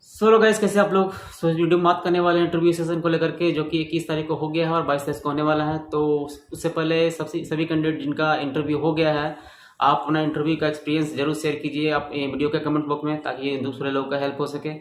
Solo guys, कैसे आप लोग। इस वीडियो में बात करने वाले हैं इंटरव्यू सेशन को लेकर के, जो कि 21 तारीख को हो गया है और 22 तारीख को होने वाला है। तो उससे पहले सभी कैंडिडेट जिनका इंटरव्यू हो गया है, आप अपना इंटरव्यू का एक्सपीरियंस जरूर शेयर कीजिए आप वीडियो के कमेंट बॉक्स में, ताकि दूसरे लोगों का हेल्प हो सके।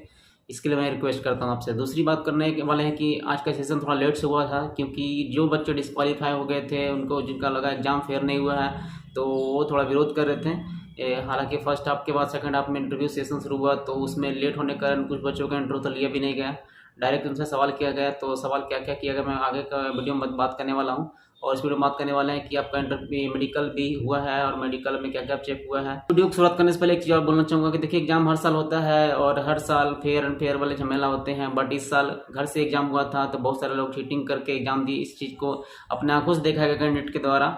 इसके लिए मैं रिक्वेस्ट करता हूँ आपसे। दूसरी बात करने वाले हैं कि आज का सेशन थोड़ा लेट से हुआ था, क्योंकि जो बच्चे डिस्क्वालीफाई हो गए थे, उनको जिनका लगा एग्जाम फेयर नहीं हुआ है, तो वो थोड़ा विरोध कर रहे थे। हालांकि फर्स्ट हाफ के बाद सेकंड हाफ में इंटरव्यू सेशन शुरू हुआ, तो उसमें लेट होने के कारण कुछ बच्चों का इंटरव्यू तो लिया भी नहीं गया। डायरेक्ट उनसे सवाल किया गया। तो सवाल क्या क्या किया गया, मैं आगे का वीडियो में बात करने वाला हूँ। और इस वीडियो में बात करने वाले हैं कि आपका इंटरव्यू मेडिकल भी हुआ है और मेडिकल में क्या क्या चेक हुआ है। वीडियो की शुरुआत करने से पहले एक चीज़ और बोलना चाहूँगा कि देखिए, एग्जाम हर साल होता है और हर साल फेयर एंड फेयर वाले झमेला होते हैं, बट इस साल घर से एग्जाम हुआ था, तो बहुत सारे लोग चीटिंग करके एग्जाम दी। इस चीज़ को अपने आंखों से देखा गया कैंडिडेट के द्वारा।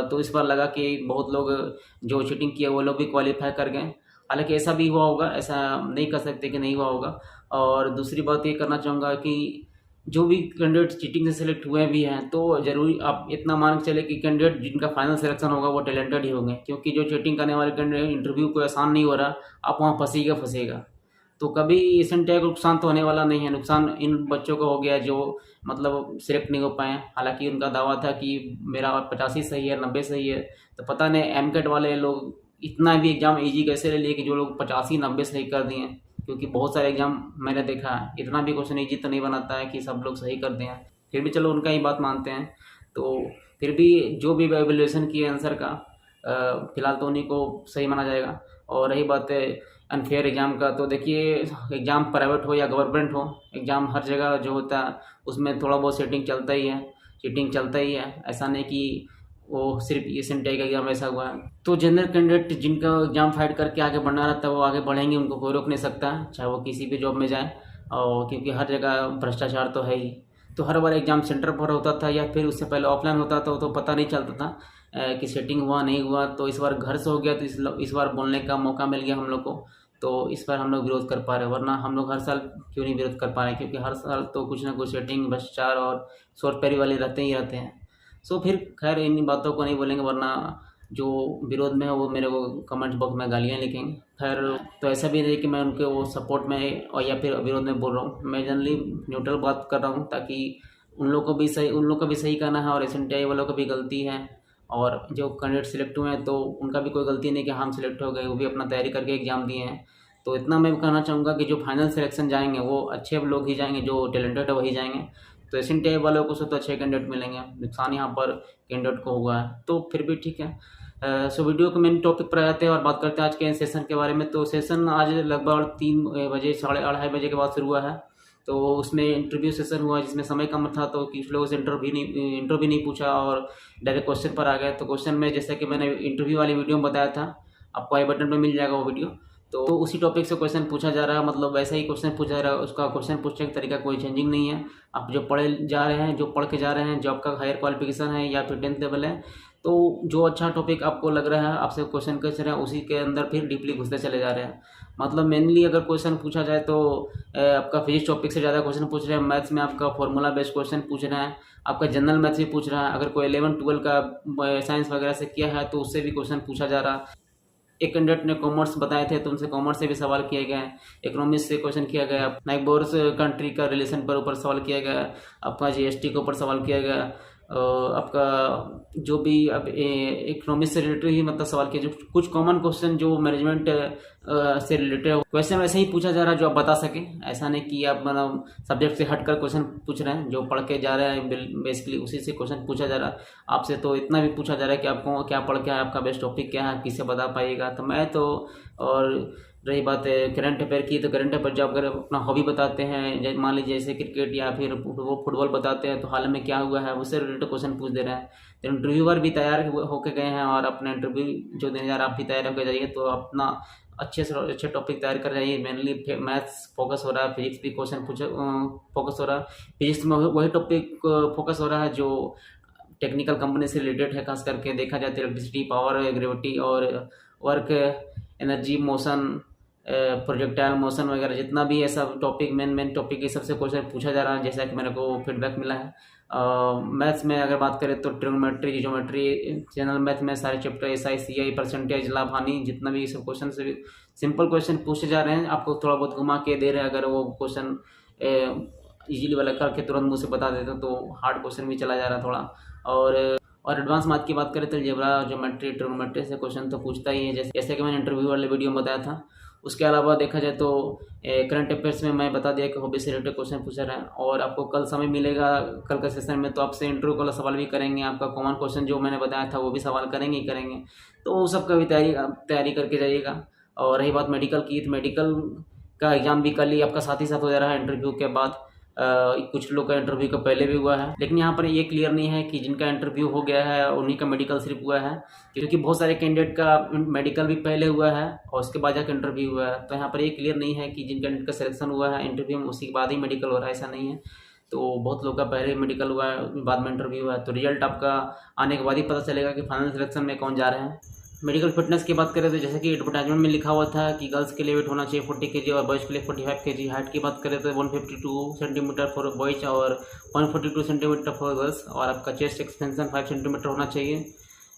तो इस बार लगा कि बहुत लोग जो चीटिंग किया वो लोग भी क्वालिफाई कर गए। हालांकि ऐसा भी हुआ होगा, ऐसा नहीं कर सकते कि नहीं हुआ होगा। और दूसरी बात ये करना चाहूँगा कि जो भी कैंडिडेट चीटिंग से सिलेक्ट हुए भी हैं, तो जरूरी आप इतना मान के चले कि कैंडिडेट जिनका फाइनल सिलेक्शन होगा वो टैलेंटेड ही होंगे, क्योंकि जो चीटिंग करने वाले कैंडिडेट इंटरव्यू कोई आसान नहीं हो रहा, आप वहाँ फंसेगा। तो कभी इस इंडिया को नुकसान तो होने वाला नहीं है। नुकसान इन बच्चों को हो गया जो मतलब सिलेक्ट नहीं हो पाए। हालांकि उनका दावा था कि मेरा 85 सही है, 90 सही है। तो पता नहीं एमकेट वाले लोग इतना भी एग्ज़ाम इजी कैसे ले लिए कि जो लोग 85 90 सही कर दिए। क्योंकि बहुत सारे एग्ज़ाम मैंने देखा है, इतना भी क्वेश्चन इजी तो नहीं बनाता है कि सब लोग सही कर दें। फिर भी चलो उनका ही बात मानते हैं। तो फिर भी जो भी एवेल्यूएशन किए आंसर का, फिलहाल तो उन्हीं को सही माना जाएगा। और रही बात है अनफेयर एग्ज़ाम का, तो देखिए, एग्ज़ाम प्राइवेट हो या गवर्नमेंट हो, एग्ज़ाम हर जगह जो होता है उसमें थोड़ा बहुत सेटिंग चलता ही है, चीटिंग चलता ही है। ऐसा नहीं कि वो सिर्फ ये सेंटेक का एग्ज़ाम ऐसा हुआ है। तो जनरल कैंडिडेट जिनका एग्ज़ाम फाइट करके आगे बढ़ना रहता है, वो आगे बढ़ेंगे, उनको कोई रोक नहीं सकता, चाहे वो किसी भी जॉब में जाए। और क्योंकि हर जगह भ्रष्टाचार तो है ही। तो हर बार एग्ज़ाम सेंटर पर होता था या फिर उससे पहले ऑफलाइन होता था, तो पता नहीं चलता था कि सेटिंग हुआ नहीं हुआ। तो इस बार घर से हो गया, तो इस बार बोलने का मौका मिल गया हम लोग को। तो इस बार हम लोग विरोध कर पा रहे हैं, वरना हम लोग हर साल क्यों नहीं विरोध कर पा रहे हैं, क्योंकि हर साल तो कुछ ना कुछ सेटिंग भ्रष्टाचार और चोर वाले रहते ही रहते हैं। सो फिर खैर इन बातों को नहीं बोलेंगे, वरना जो विरोध में है वो मेरे को कमेंट बॉक्स में गालियाँ लिखेंगे। खैर, तो ऐसा भी नहीं कि मैं उनके वो सपोर्ट में और या फिर विरोध में बोल रहा हूँ। मैं जनरली न्यूट्रल बात कर रहा हूँ, ताकि उन लोग को भी सही करना है और एस वालों को भी गलती है। और जो कैंडिडेट सिलेक्ट हुए हैं, तो उनका भी कोई गलती नहीं कि हम सिलेक्ट हो गए, वो भी अपना तैयारी करके एग्ज़ाम दिए हैं। तो इतना मैं कहना चाहूँगा कि जो फाइनल सिलेक्शन जाएंगे वो अच्छे लोग ही जाएंगे, जो टैलेंटेड है वही जाएंगे। तो एशियन टेप वालों को से तो अच्छे कैंडिडेट मिलेंगे, नुकसान यहाँ पर कैंडिडेट को हुआ है, तो फिर भी ठीक है। सो वीडियो के मेन टॉपिक पर आते हैं और बात करते हैं आज के सेशन के बारे में। तो सेशन आज लगभग 3 बजे 2:30 बजे के बाद शुरू हुआ है। तो उसमें इंटरव्यू सेशन हुआ, जिसमें समय कम था, तो कुछ लोगों से इंटरव्यू नहीं पूछा और डायरेक्ट क्वेश्चन पर आ गए। तो क्वेश्चन में, जैसा कि मैंने इंटरव्यू वाली वीडियो में बताया था, आपको आई बटन पर मिल जाएगा वो वीडियो। तो उसी टॉपिक से क्वेश्चन पूछा जा रहा है, मतलब वैसा ही क्वेश्चन पूछा जा रहा है, उसका क्वेश्चन पूछने का तरीका कोई चेंजिंग नहीं है। आप जो पढ़े जा रहे हैं, जो पढ़ के जा रहे हैं, जो आपका हायर क्वालिफिकेशन है या फिर 10th लेवल है, तो जो अच्छा टॉपिक आपको लग रहा है, आपसे क्वेश्चन पूछ रहे हैं, उसी के अंदर फिर डीपली घुसते चले जा रहे हैं। मतलब मेनली अगर क्वेश्चन पूछा जाए तो आपका फिजिक्स टॉपिक से ज़्यादा क्वेश्चन पूछ रहे हैं। मैथ्स में आपका फॉर्मूला बेस्ड क्वेश्चन पूछ रहे हैं, आपका जनरल मैथ्स भी पूछ रहा है। अगर कोई 11 12 का साइंस वगैरह से किया है, तो उससे भी क्वेश्चन पूछा जा रहा है। एक कैंडिडेट ने कॉमर्स बताए थे, तो उनसे कॉमर्स से भी सवाल किए गए। इकोनॉमिक्स से क्वेश्चन किया गया, नाइबोर्स कंट्री का रिलेशन पर ऊपर सवाल किया गया, आपका जीएसटी के ऊपर सवाल किया गया, आपका जो भी अब इकोनॉमिक्स से रिलेटेड ही मतलब सवाल किया। जो कुछ कॉमन क्वेश्चन जो मैनेजमेंट से रिलेटेड है, क्वेश्चन वैसे ही पूछा जा रहा है जो आप बता सकें। ऐसा नहीं कि आप मतलब सब्जेक्ट से हटकर क्वेश्चन पूछ रहे हैं, जो पढ़ के जा रहे हैं बेसिकली उसी से क्वेश्चन पूछा जा रहा है आपसे। तो इतना भी पूछा जा रहा है कि आपको क्या पढ़ के है, आपका बेस्ट टॉपिक क्या है, किससे बता पाइएगा। तो मैं तो, और रही बात है करंट अफेयर की, तो करंट अफेयर जब अगर अपना हॉबी बताते हैं, मान लीजिए जैसे क्रिकेट या फिर वो फुटबॉल बताते हैं, तो हाल में क्या हुआ है उससे रिलेटेड क्वेश्चन पूछ दे रहे हैं। तो इंटरव्यूअर भी तैयार होके गए हैं और अपना इंटरव्यू जो देने जा रहे हैं, आप भी तैयार होकर जाइए। तो अपना अच्छे से अच्छे टॉपिक तैयार कर जाइए। मेनली मैथ्स फोकस हो रहा है, फिजिक्स भी क्वेश्चन पूछे फोकस हो रहा है। फिजिक्स में वही टॉपिक फोकस हो रहा है जो टेक्निकल कंपनी से रिलेटेड है, खास करके देखा जाए तो इलेक्ट्रिसिटी, पावर, ग्रेविटी और work, energy, motion, projectile motion वगैरह जितना भी है सब टॉपिक मेन टॉपिक ये सबसे क्वेश्चन पूछा जा रहा है, जैसा कि मेरे को फीडबैक मिला है। मैथ्स में अगर बात करें तो ट्रिग्नोमेट्री, ज्योमेट्री, जनरल मैथ में सारे चैप्टर SI CI, परसेंटेज, लाभ हानि, जितना भी सब क्वेश्चन से सिंपल क्वेश्चन पूछे जा रहे हैं, आपको थोड़ा बहुत घुमा के दे रहे हैं। अगर वो क्वेश्चन इजीली वाला करके तुरंत मुझसे बता देते तो हार्ड क्वेश्चन भी चला जा रहा थोड़ा। और एडवांस मैथ की बात करें तो अलजेब्रा, ज्योमेट्री, ट्रिग्नोमेट्री से क्वेश्चन तो पूछता ही है, जैसे कि मैंने इंटरव्यू वाले वीडियो में बताया था। उसके अलावा देखा जाए तो करंट अफेयर्स में मैं बता दिया कि हॉबी से रिलेटेड क्वेश्चन पूछा रहा है। और आपको कल समय मिलेगा, कल का सेशन में तो आपसे इंटरव्यू वाला सवाल भी करेंगे, आपका कॉमन क्वेश्चन जो मैंने बताया था वो भी सवाल करेंगे ही करेंगे। तो वो सब का भी तैयारी करके जाइएगा। और रही बात मेडिकल की, तो मेडिकल का एग्ज़ाम भी कल ही आपका साथ ही साथ हो जा रहा है इंटरव्यू के बाद। कुछ लोग का इंटरव्यू का पहले भी हुआ है, लेकिन यहाँ पर ये क्लियर नहीं है कि जिनका इंटरव्यू हो गया है उन्हीं का मेडिकल सिर्फ हुआ है, क्योंकि बहुत सारे कैंडिडेट का मेडिकल भी पहले हुआ है और उसके बाद जाकर इंटरव्यू हुआ है। तो यहाँ पर ये क्लियर नहीं है कि जिन कैंडिडेट का सिलेक्शन हुआ है इंटरव्यू में उसी के बाद ही मेडिकल हो रहा है, ऐसा नहीं है। तो बहुत लोग का पहले मेडिकल हुआ है, बाद में इंटरव्यू हुआ है। तो रिजल्ट आपका आने के बाद ही पता चलेगा कि फाइनल सिलेक्शन में कौन जा रहे हैं। मेडिकल फिटनेस की बात करें तो जैसे कि एडवर्टाइजमेंट में लिखा हुआ था कि गर्ल्स के लिए वेट होना चाहिए 40 kg और बॉयज़ के लिए 45 kg। हाइट की बात करें तो 152 सेंटीमीटर फॉर बॉयज़ और 142 सेंटीमीटर फॉर गर्ल्स। और आपका चेस्ट एक्सपेंशन 5 सेंटीमीटर होना चाहिए।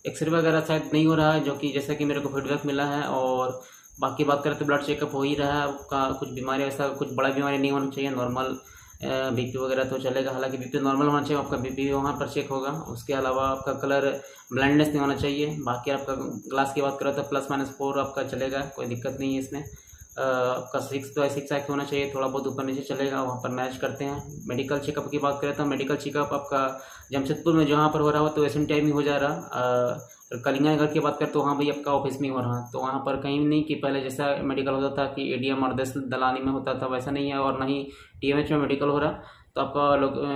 एक्सरे वगैरह शायद नहीं हो रहा है, जो कि जैसा कि मेरे को फीडबैक मिला है। और बाकी बात करें तो ब्लड चेकअप हो ही रहा है आपका, कुछ बीमारी ऐसा कुछ बड़ा बीमारी नहीं होना चाहिए, नॉर्मल BP वगैरह तो चलेगा। हालांकि BP नॉर्मल होना चाहिए, आपका BP वहाँ पर चेक होगा। उसके अलावा आपका कलर ब्लाइंडनेस नहीं होना चाहिए। बाकी आपका क्लास की बात करें तो +-4 आपका चलेगा, कोई दिक्कत नहीं है इसमें। आपका 6/6 एक्ट होना चाहिए, थोड़ा बहुत ऊपर नीचे चलेगा, वहाँ पर मैच करते हैं। मेडिकल चेकअप की बात करें तो मेडिकल चेकअप आपका जमशेदपुर में जहाँ पर हो रहा हो तो एशियन टाइम ही हो जा रहा। कलिंगा नगर की बात करें तो वहाँ भी आपका ऑफिस में हो रहा, तो वहाँ पर कहीं नहीं कि पहले जैसा मेडिकल होता था कि ADM और दलानी में होता था, वैसा नहीं है। और ना ही TMH में मेडिकल हो रहा, तो आपका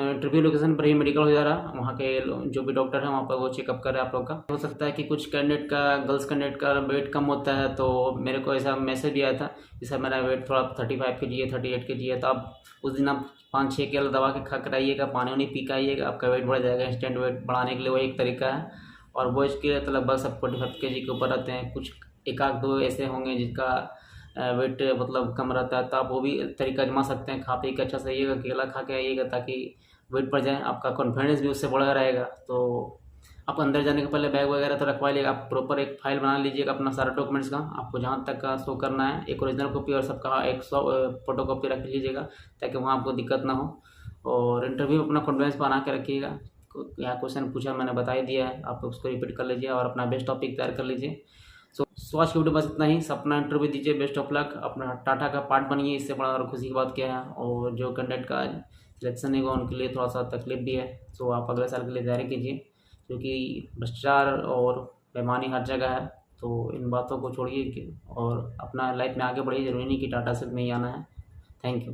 इंटरव्यू लोकेशन पर ही मेडिकल हो जा रहा। वहाँ के जो भी डॉक्टर हैं वहाँ पर वो चेकअप कर रहे हैं आप लोग का। हो सकता है कि कुछ कैंडिडेट का, गर्ल्स कैंडिडेट का वेट कम होता है, तो मेरे को ऐसा मैसेज भी आया था कि सर मेरा वेट थोड़ा 35 kg है, 38 kg है। तो आप उस दिन आप 5-6 केला दबा के खा कर आइएगा, पानी वानी पी के आइएगा, आपका वेट बढ़ जाएगा। इंस्टेंट वेट बढ़ाने के लिए वो एक तरीका है। और बॉयज़ के लिए तो लगभग सब 45 kg के ऊपर रहते हैं, कुछ एक आध दो ऐसे होंगे जिनका वेट मतलब कम रहता है, तो आप वो भी तरीका आजमा सकते हैं। खा पी के अच्छा से आइएगा, केला खा के आइएगा ताकि वेट बढ़ जाए, आपका कॉन्फिडेंस भी उससे बढ़ा रहेगा। तो आप अंदर जाने के पहले बैग वगैरह तो रखवा लीजिएगा, आप प्रॉपर एक फाइल बना लीजिएगा अपना सारा डॉक्यूमेंट्स का, आपको जहाँ तक का शो करना है। एक ओरिजिनल कॉपी और सबका एक फोटो कॉपी रख लीजिएगा ताकि वहाँ आपको दिक्कत ना हो। और इंटरव्यू अपना कॉन्फिडेंस बना के रखिएगा। यहाँ क्वेश्चन पूछा मैंने बता ही दिया है, आप उसको रिपीट कर लीजिए और अपना बेस्ट टॉपिक तैयार कर लीजिए। सो आज की वीडियो बस इतना ही। अपना इंटरव्यू दीजिए, बेस्ट ऑफ लक, अपना टाटा का पार्ट बनिए, इससे बड़ा और खुशी की बात क्या है। और जो कैंडिडेट का सिलेक्शन होगा उनके लिए थोड़ा सा तकलीफ भी है, तो आप अगले साल के लिए तैयारी कीजिए, क्योंकि भ्रष्टाचार और बेईमानी हर जगह है। तो इन बातों को छोड़िए और अपना लाइफ में आगे बढ़िए। ज़रूरी नहीं कि टाटा सिर्फ में ही आना है। Thank you.